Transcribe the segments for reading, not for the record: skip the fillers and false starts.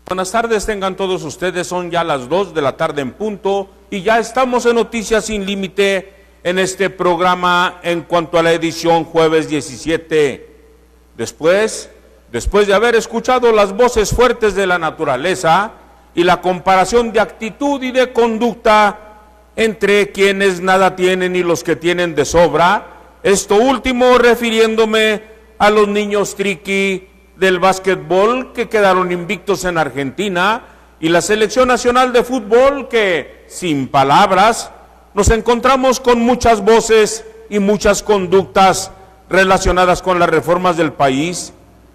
Buenas tardes, tengan todos ustedes, son ya las 2 de la tarde en punto y ya estamos en Noticias Sin Límite en este programa en cuanto a la edición jueves 17. Después de haber escuchado las voces fuertes de la naturaleza y la comparación de actitud y de conducta entre quienes nada tienen y los que tienen de sobra, esto último refiriéndome a los niños triqui del básquetbol que quedaron invictos en Argentina y la selección nacional de fútbol que, sin palabras, nos encontramos con muchas voces y muchas conductas relacionadas con las reformas del país,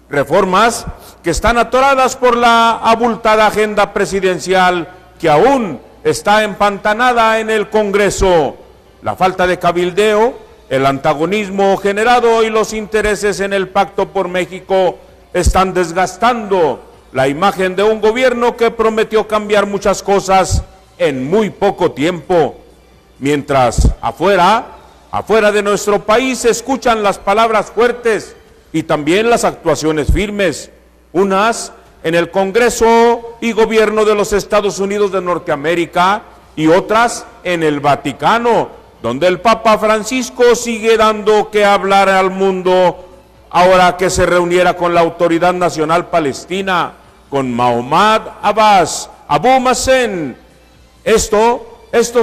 reformas que están atoradas por la abultada agenda presidencial que aún está empantanada en el Congreso, la falta de cabildeo, el antagonismo generado y los intereses en el Pacto por México están desgastando la imagen de un gobierno que prometió cambiar muchas cosas en muy poco tiempo. Mientras afuera de nuestro país se escuchan las palabras fuertes y también las actuaciones firmes, unas en el Congreso y Gobierno de los Estados Unidos de Norteamérica y otras en el Vaticano, donde el Papa Francisco sigue dando que hablar al mundo ahora que se reuniera con la Autoridad Nacional Palestina, con Mahmoud Abbas, Abu Mazen. Esto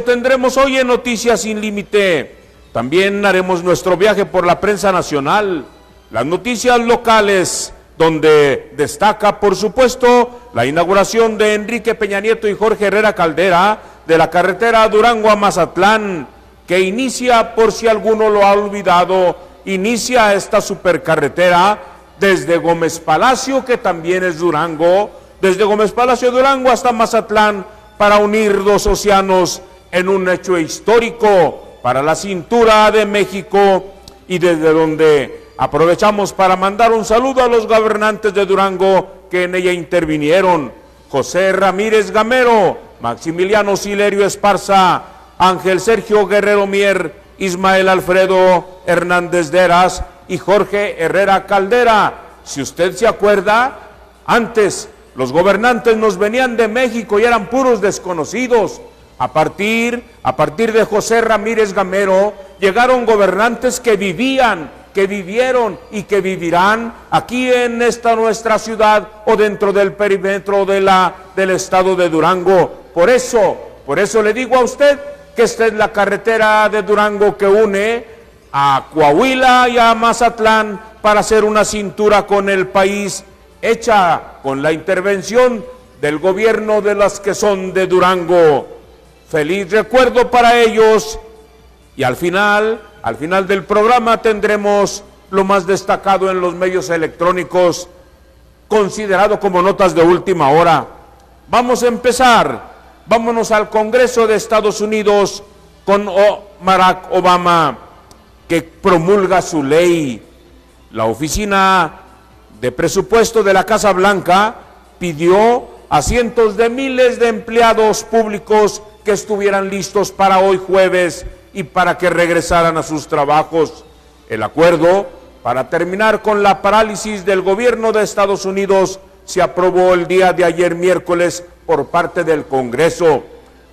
tendremos hoy en Noticias Sin Límite. También haremos nuestro viaje por la prensa nacional, las noticias locales, donde destaca, por supuesto, la inauguración de Enrique Peña Nieto y Jorge Herrera Caldera de la carretera Durango a Mazatlán, que inicia, por si alguno lo ha olvidado, inicia esta supercarretera desde Gómez Palacio, que también es Durango, desde Gómez Palacio Durango hasta Mazatlán, para unir dos océanos en un hecho histórico para la cintura de México, y desde donde aprovechamos para mandar un saludo a los gobernantes de Durango que en ella intervinieron: José Ramírez Gamero, Maximiliano Silerio Esparza, Ángel Sergio Guerrero Mier, Ismael Alfredo Hernández Deras y Jorge Herrera Caldera. Si usted se acuerda, antes los gobernantes nos venían de México y eran puros desconocidos. A partir de José Ramírez Gamero llegaron gobernantes que vivían, que vivieron y que vivirán aquí en esta nuestra ciudad o dentro del perímetro del estado de Durango. Por eso le digo a usted que esta es la carretera de Durango que une a Coahuila y a Mazatlán para hacer una cintura con el país, hecha con la intervención del gobierno de las que son de Durango. Feliz recuerdo para ellos, y al final del programa tendremos lo más destacado en los medios electrónicos, considerado como notas de última hora. Vamos a empezar. Vámonos al Congreso de Estados Unidos con Barack Obama, que promulga su ley. La Oficina de Presupuesto de la Casa Blanca pidió a cientos de miles de empleados públicos que estuvieran listos para hoy jueves y para que regresaran a sus trabajos. El acuerdo para terminar con la parálisis del gobierno de Estados Unidos se aprobó el día de ayer miércoles por parte del Congreso.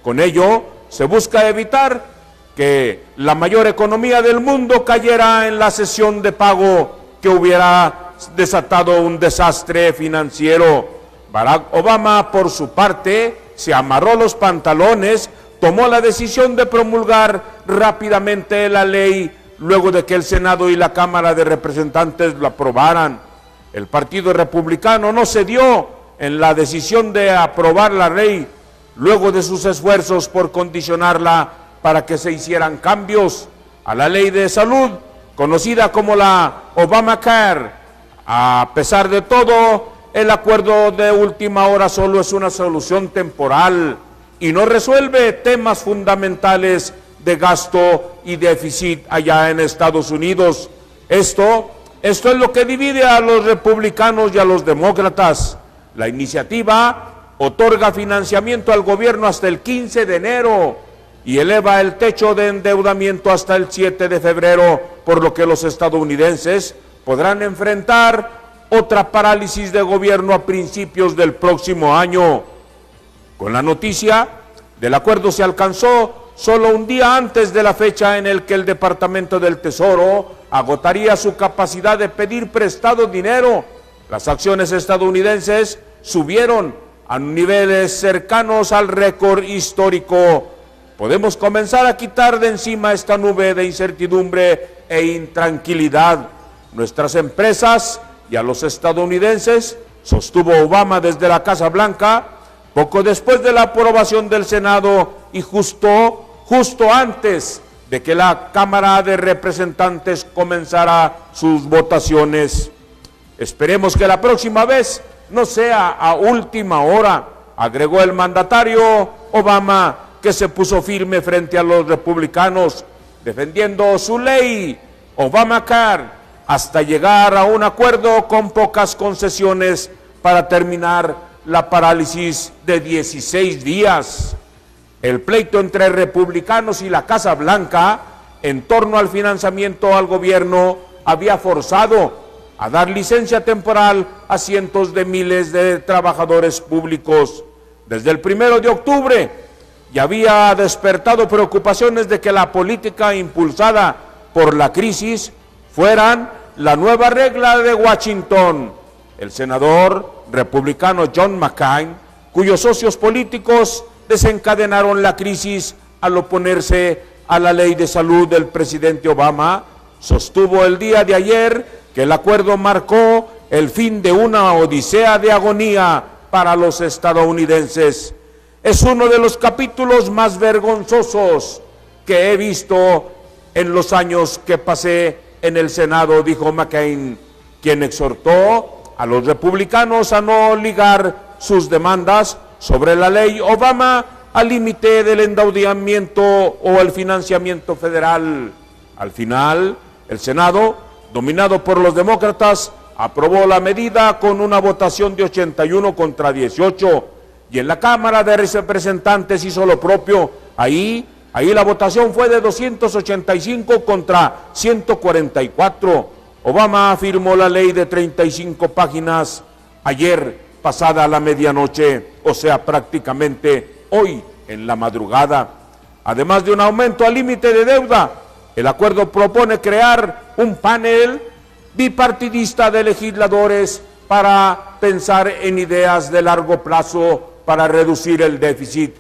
Con ello se busca evitar que la mayor economía del mundo cayera en la cesión de pago que hubiera desatado un desastre financiero. Barack Obama, por su parte, se amarró los pantalones, tomó la decisión de promulgar rápidamente la ley luego de que el Senado y la Cámara de Representantes lo aprobaran. El Partido Republicano no cedió en la decisión de aprobar la ley, luego de sus esfuerzos por condicionarla para que se hicieran cambios a la ley de salud, conocida como la Obamacare. A pesar de todo, el acuerdo de última hora solo es una solución temporal y no resuelve temas fundamentales de gasto y déficit allá en Estados Unidos. Esto es lo que divide a los republicanos y a los demócratas. La iniciativa otorga financiamiento al gobierno hasta el 15 de enero y eleva el techo de endeudamiento hasta el 7 de febrero, por lo que los estadounidenses podrán enfrentar otra parálisis de gobierno a principios del próximo año. Con la noticia del acuerdo se alcanzó solo un día antes de la fecha en el que el Departamento del Tesoro agotaría su capacidad de pedir prestado dinero. Las acciones estadounidenses subieron a niveles cercanos al récord histórico. Podemos comenzar a quitar de encima esta nube de incertidumbre e intranquilidad. Nuestras empresas y a los estadounidenses, sostuvo Obama desde la Casa Blanca, poco después de la aprobación del Senado y justo antes de que la Cámara de Representantes comenzara sus votaciones. Esperemos que la próxima vez no sea a última hora, agregó el mandatario Obama, que se puso firme frente a los republicanos, defendiendo su ley Obamacare, hasta llegar a un acuerdo con pocas concesiones para terminar la parálisis de 16 días. El pleito entre republicanos y la Casa Blanca en torno al financiamiento al gobierno había forzado a dar licencia temporal a cientos de miles de trabajadores públicos. Desde el 1 de octubre ya había despertado preocupaciones de que la política impulsada por la crisis fueran la nueva regla de Washington. El senador republicano John McCain, cuyos socios políticos desencadenaron la crisis al oponerse a la ley de salud del presidente Obama, sostuvo el día de ayer que el acuerdo marcó el fin de una odisea de agonía para los estadounidenses. Es uno de los capítulos más vergonzosos que he visto en los años que pasé en el Senado, dijo McCain, quien exhortó a los republicanos a no ligar sus demandas sobre la ley Obama al límite del endeudamiento o el financiamiento federal. Al final, el Senado, dominado por los demócratas, aprobó la medida con una votación de 81 contra 18, y en la Cámara de Representantes hizo lo propio. Ahí la votación fue de 285 contra 144. Obama firmó la ley de 35 páginas ayer pasada la medianoche, o sea, prácticamente hoy en la madrugada. Además de un aumento al límite de deuda, el acuerdo propone crear un panel bipartidista de legisladores para pensar en ideas de largo plazo para reducir el déficit,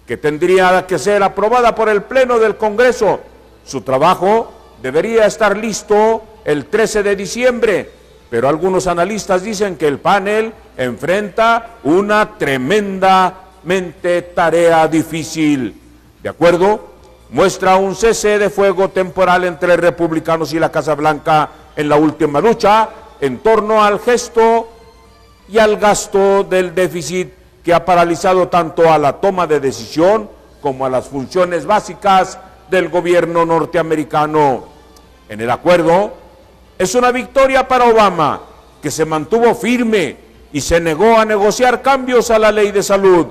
que tendría que ser aprobada por el Pleno del Congreso. Su trabajo debería estar listo el 13 de diciembre, pero algunos analistas dicen que el panel enfrenta una tremendamente tarea difícil. De acuerdo, muestra un cese de fuego temporal entre republicanos y la Casa Blanca en la última lucha en torno al gesto y al gasto del déficit, que ha paralizado tanto a la toma de decisión como a las funciones básicas del gobierno norteamericano. En el acuerdo, es una victoria para Obama, que se mantuvo firme y se negó a negociar cambios a la ley de salud,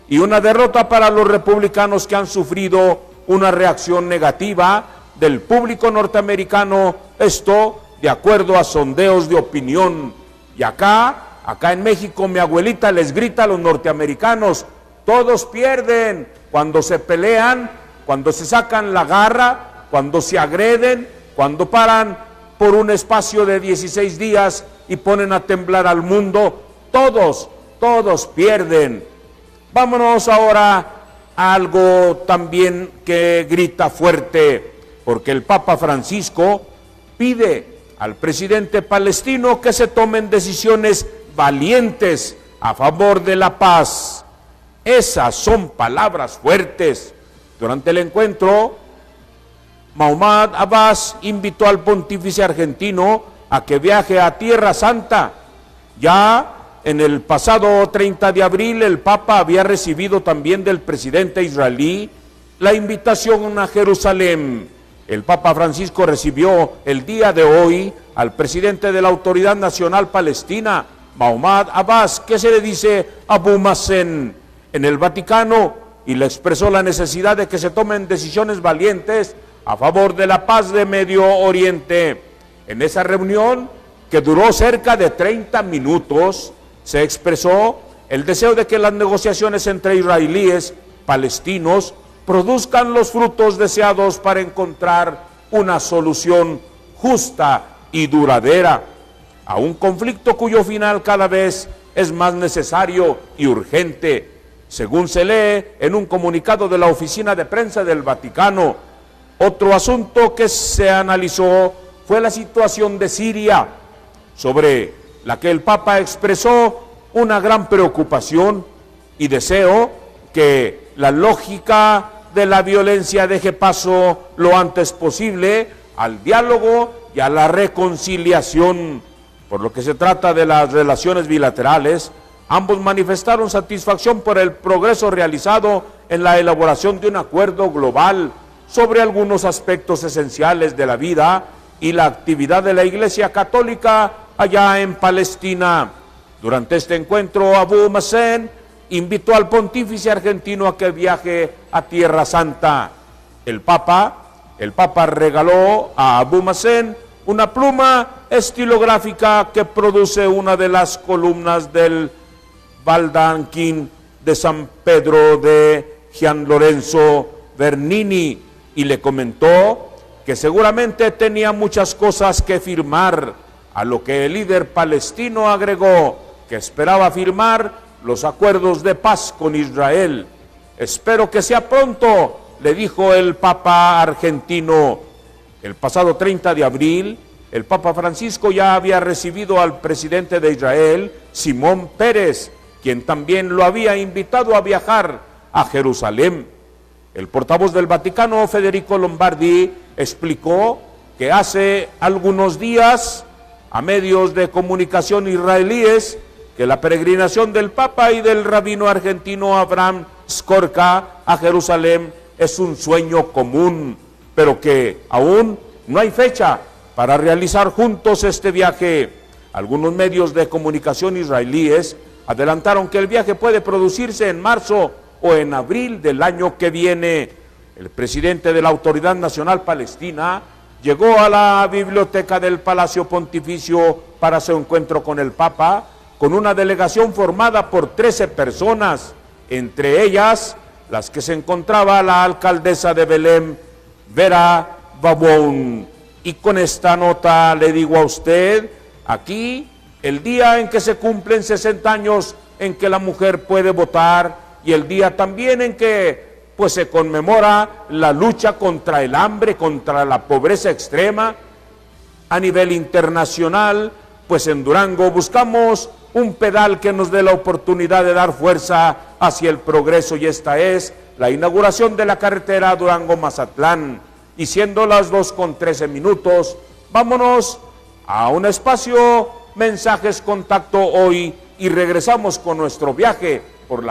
y una derrota para los republicanos, que han sufrido una reacción negativa del público norteamericano, esto de acuerdo a sondeos de opinión. Y acá en México, mi abuelita les grita a los norteamericanos: todos pierden cuando se pelean, cuando se sacan la garra, cuando se agreden, cuando paran por un espacio de 16 días y ponen a temblar al mundo. Todos pierden. Vámonos ahora a algo también que grita fuerte, porque el Papa Francisco pide al presidente palestino que se tomen decisiones valientes a favor de la paz. Esas son palabras fuertes. Durante el encuentro, Mahmoud Abbas invitó al pontífice argentino a que viaje a Tierra Santa. Ya en el pasado 30 de abril, el Papa había recibido también del presidente israelí la invitación a Jerusalén. El Papa Francisco recibió el día de hoy al presidente de la Autoridad Nacional Palestina, Mahmoud Abbas, que se le dice Abu Mazen, en el Vaticano, y le expresó la necesidad de que se tomen decisiones valientes a favor de la paz de Medio Oriente. En esa reunión, que duró cerca de 30 minutos, se expresó el deseo de que las negociaciones entre israelíes y palestinos produzcan los frutos deseados para encontrar una solución justa y duradera a un conflicto cuyo final cada vez es más necesario y urgente, según se lee en un comunicado de la Oficina de Prensa del Vaticano. Otro asunto que se analizó fue la situación de Siria, sobre la que el Papa expresó una gran preocupación y deseo que la lógica de la violencia deje paso lo antes posible al diálogo y a la reconciliación. Por lo que se trata de las relaciones bilaterales, ambos manifestaron satisfacción por el progreso realizado en la elaboración de un acuerdo global sobre algunos aspectos esenciales de la vida y la actividad de la Iglesia Católica allá en Palestina. Durante este encuentro, Abu Mazen invitó al pontífice argentino a que viaje a Tierra Santa. El Papa regaló a Abu Mazen una pluma estilográfica que produce una de las columnas del baldaquín de San Pedro de Gian Lorenzo Bernini y le comentó que seguramente tenía muchas cosas que firmar, a lo que el líder palestino agregó que esperaba firmar los acuerdos de paz con Israel. Espero que sea pronto, le dijo el Papa argentino. El pasado 30 de abril, el Papa Francisco ya había recibido al presidente de Israel, Simón Pérez, quien también lo había invitado a viajar a Jerusalén. El portavoz del Vaticano, Federico Lombardi, explicó que hace algunos días a medios de comunicación israelíes que la peregrinación del Papa y del rabino argentino Abraham Skorka a Jerusalén es un sueño común, pero que aún no hay fecha para realizar juntos este viaje. Algunos medios de comunicación israelíes adelantaron que el viaje puede producirse en marzo o en abril del año que viene. El presidente de la Autoridad Nacional Palestina llegó a la biblioteca del Palacio Pontificio para su encuentro con el Papa, con una delegación formada por 13 personas, entre ellas las que se encontraba la alcaldesa de Belén, Vera Babón. Y con esta nota le digo a usted, aquí, el día en que se cumplen 60 años en que la mujer puede votar y el día también en que pues se conmemora la lucha contra el hambre, contra la pobreza extrema a nivel internacional, pues en Durango buscamos un pedal que nos dé la oportunidad de dar fuerza hacia el progreso, y esta es la inauguración de la carretera Durango-Mazatlán. Y siendo las 2:13, vámonos a un espacio mensajes contacto hoy y regresamos con nuestro viaje por la